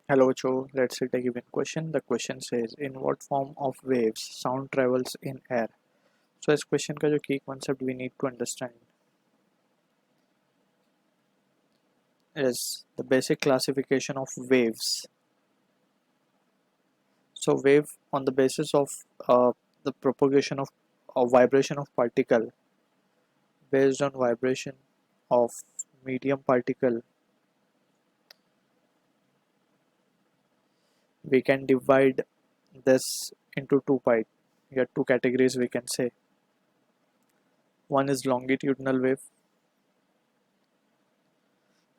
Hello, Joe. Let's take a given question. The question says, in what form of waves sound travels in air? So इस question का जो key concept we need to understand is the basic classification of waves. So wave on the basis of the propagation of vibration of particle based on vibration of medium particle, we can divide this into two categories we can say. One is longitudinal wave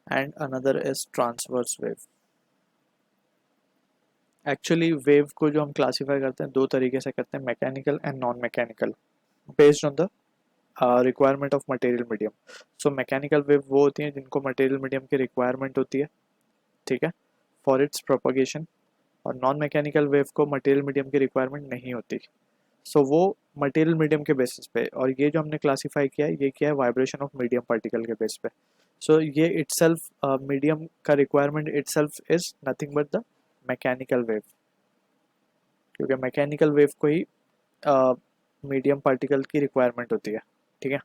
and another is transverse wave. Actually wave को जो हम classify करते हैं दो तरीके से करते हैं, mechanical and non mechanical, based on the requirement of material medium. So mechanical wave वो होती हैं जिनको मटेरियल मीडियम की रिक्वायरमेंट होती है, ठीक है, फॉर इट्स प्रोपोगेशन. और नॉन मैकेनिकल वेव को मटेरियल मीडियम की रिक्वायरमेंट नहीं होती. सो वो मटेरियल मीडियम के बेसिस पे, और ये जो हमने क्लासीफाई किया है ये क्या है, वाइब्रेशन ऑफ मीडियम पार्टिकल के बेस पे. सो ये इटसेल्फ मीडियम का requirement itself is nothing but the mechanical wave, क्योंकि मैकेनिकल वेव को ही मीडियम पार्टिकल की रिक्वायरमेंट होती है, ठीक है.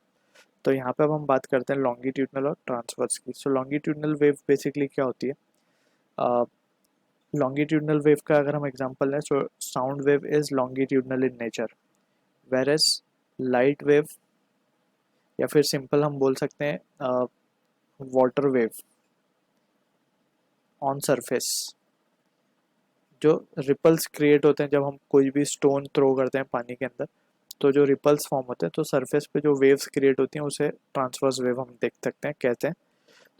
तो यहाँ पे अब हम बात करते हैं लॉन्गिट्यूडनल और ट्रांसवर्स की. सो लॉन्गिट्यूडनल वेव बेसिकली क्या होती है, लॉन्गिट्यूडनल वेव का अगर हम एग्जांपल लें, so sound wave is longitudinal in nature, whereas light wave, या फिर सिंपल हम बोल सकते हैं वाटर वेव ऑन सरफेस, जो रिपल्स क्रिएट होते हैं जब हम कोई भी स्टोन थ्रो करते हैं पानी के अंदर, तो जो रिपल्स फॉर्म होते हैं तो सरफेस पे जो वेव्स क्रिएट होती हैं उसे ट्रांसवर्स वेव हम देख सकते हैं, कहते हैं.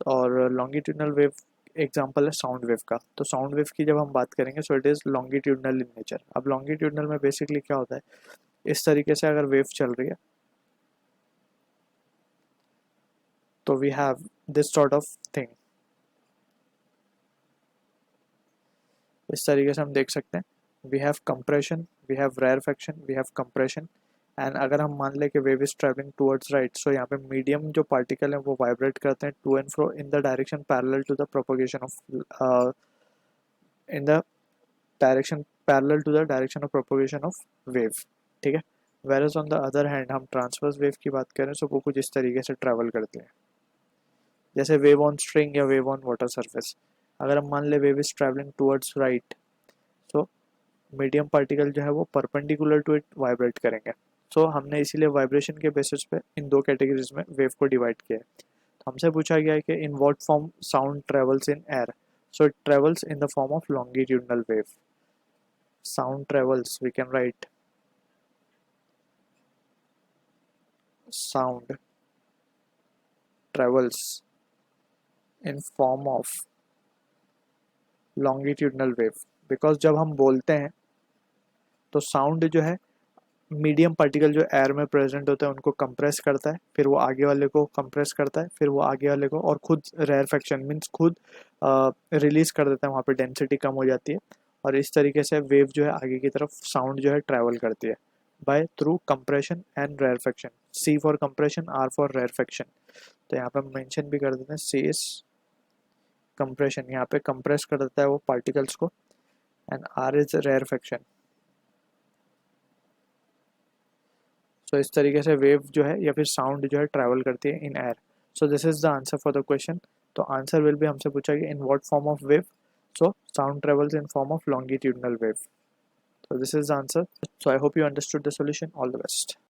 और लॉन्गिट्यूडनल वेव एग्जांपल है साउंड वेव का. तो साउंड वेव की जब हम बात करेंगे so it is longitudinal in nature. अब लॉन्गिट्यूडनल में बेसिकली क्या होता है, इस तरीके से अगर वेव चल रही है तो we have this sort of thing. इस तरीके से हम देख सकते हैं, we have compression, we have rarefaction, we have compression. And अगर हम मान लें कि wave is travelling towards right, so यहाँ पे मीडियम जो पार्टिकल है वो वाइब्रेट करते हैं to and fro in the direction parallel to the propagation of in the direction parallel to the direction of propagation of wave, ठीक है. Versus on the other hand हम ट्रांसवर्स वेव की बात करें सो वो कुछ इस तरीके से ट्रैवल करते हैं, जैसे वेव ऑन स्ट्रिंग या वेव ऑन वाटर सरफेस. अगर हम मान ले wave is travelling towards right, so medium particle जो है वो परपेंडिकुलर टू इट वाइब्रेट करेंगे. सो हमने इसीलिए वाइब्रेशन के बेसिस पे इन दो कैटेगरीज में वेव को डिवाइड किया है. तो हमसे पूछा गया है कि in what form sound travels in air. So it travels in the form of longitudinal wave. Sound travels, we can write sound travels in form of longitudinal wave, because जब हम बोलते हैं तो साउंड जो है मीडियम पार्टिकल जो air में present होता है उनको कंप्रेस करता है, फिर वो आगे वाले को कंप्रेस करता है, फिर वो आगे वाले को, और खुद रेयरफेक्शन मीन्स खुद रिलीज कर देता है, वहाँ पे डेंसिटी कम हो जाती है, और इस तरीके से वेव जो है आगे की तरफ साउंड जो है ट्रैवल करती है by through compression and rarefaction. C for compression, R for rarefaction. तो यहाँ पे हम मेंशन भी कर देते हैं सी इज कंप्रेशन, यहाँ पे कंप्रेस कर देता है वो पार्टिकल्स को, एंड आर इज रेयरफेक्शन. सो इस तरीके से वेव जो है या फिर साउंड जो है ट्रैवल करती है इन air. So this is the answer for the question. तो आंसर विल भी हमसे पूछा कि in what form of wave, so sound travels in form of longitudinal wave. So this is the answer. So I hope you understood the solution. All the best.